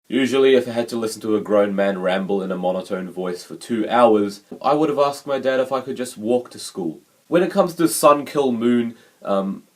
Usually, if I had to listen to a grown man ramble in a monotone voice for 2 hours, I would have asked my dad if I could just walk to school. When it comes to Kil Moon,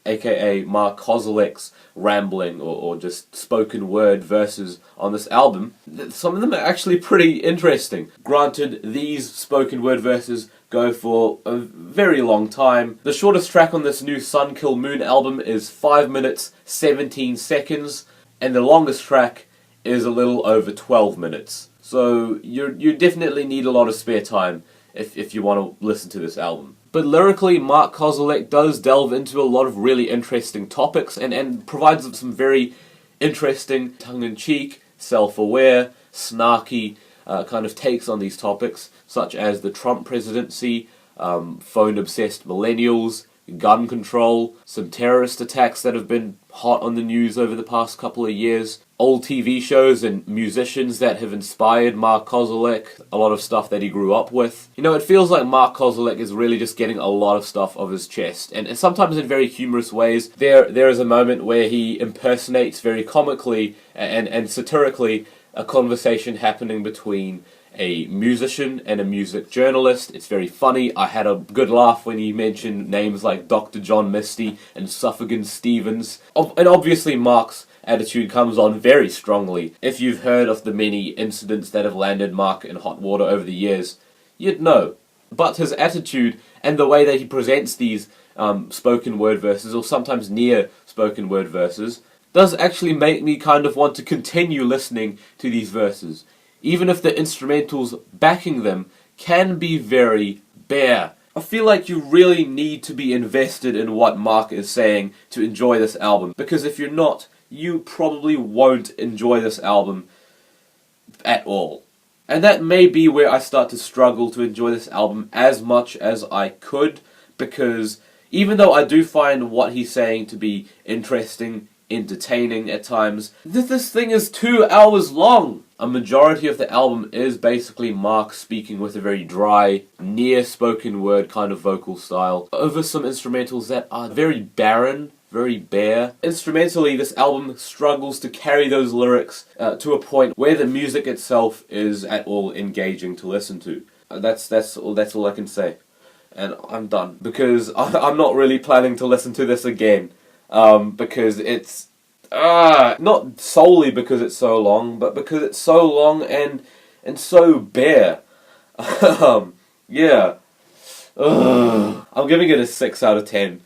aka Mark Kozelek's rambling or just spoken word verses on this album, some of them are actually pretty interesting. Granted, these spoken word verses go for a very long time. The shortest track on this new Kil Moon album is 5 minutes 17 seconds, and the longest track is a little over 12 minutes. So you definitely need a lot of spare time if you want to listen to this album. But lyrically, Mark Kozelek does delve into a lot of really interesting topics and provides some very interesting, tongue-in-cheek, self-aware, snarky kind of takes on these topics, such as the Trump presidency, phone-obsessed millennials, gun control, some terrorist attacks that have been hot on the news over the past couple of years, old TV shows and musicians that have inspired Mark Kozelek, a lot of stuff that he grew up with. You know, it feels like Mark Kozelek is really just getting a lot of stuff off his chest, and sometimes in very humorous ways. There is a moment where he impersonates very comically and satirically a conversation happening between a musician and a music journalist. It's very funny. I had a good laugh when he mentioned names like Dr. John Misty and Suffolk Stevens. And obviously Mark's attitude comes on very strongly. If you've heard of the many incidents that have landed Mark in hot water over the years, you'd know. But his attitude and the way that he presents these spoken word verses, or sometimes near spoken word verses, does actually make me kind of want to continue listening to these verses, even if the instrumentals backing them can be very bare. I feel like you really need to be invested in what Mark is saying to enjoy this album, because if you're not, you probably won't enjoy this album at all. And that may be where I start to struggle to enjoy this album as much as I could, because even though I do find what he's saying to be interesting, entertaining at times, this thing is 2 hours long. A majority of the album is basically Mark speaking with a very dry, near spoken word kind of vocal style over some instrumentals that are very barren, very bare. Instrumentally, this album struggles to carry those lyrics to a point where the music itself is at all engaging to listen to. That's all I can say. And I'm done, because I'm not really planning to listen to this again. Because it's not solely because it's so long, but because it's so long and so bare. Yeah. I'm giving it a 6 out of 10.